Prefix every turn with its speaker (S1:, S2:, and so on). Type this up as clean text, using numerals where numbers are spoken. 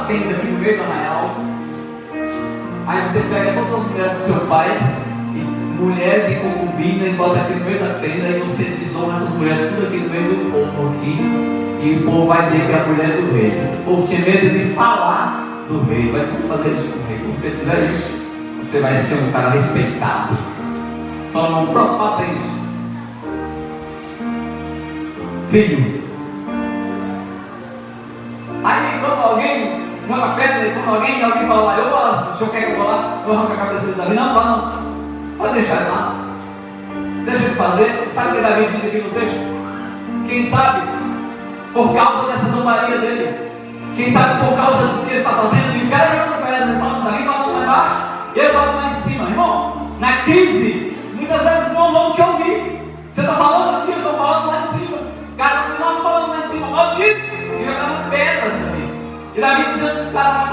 S1: tenda aqui no meio do arraial. Aí você pega todas as mulheres do seu pai, e mulheres de concubina, e bota aqui no meio da tenda, e você desonra essas mulheres tudo aqui no meio do povo aqui, e o povo vai ver que é a mulher do rei. O povo tinha medo de falar do rei. Vai fazer isso com o rei. Quando você fizer isso, você vai ser um cara respeitado. Só não pode fazer isso. Filho. Aí quando alguém joga pedra, e quando alguém fala lá, eu vou lá, o senhor quer que eu vou lá? Eu arranco a cabeça de Davi. Não, não. Pode deixar ele lá. Deixa ele fazer. Sabe o que Davi diz aqui no texto? Quem sabe, por causa dessa zombaria dele, quem sabe por causa do que ele está fazendo, e o cara jogando pedra, Davi falando lá embaixo, e ele falando lá em cima. Irmão, na crise, muitas vezes não vão te ouvir. Você está falando aqui, eu estou falando lá em cima. O cara continuava falando lá em cima, maldito, e jogava pedras, Davi. E Davi dizendo, o cara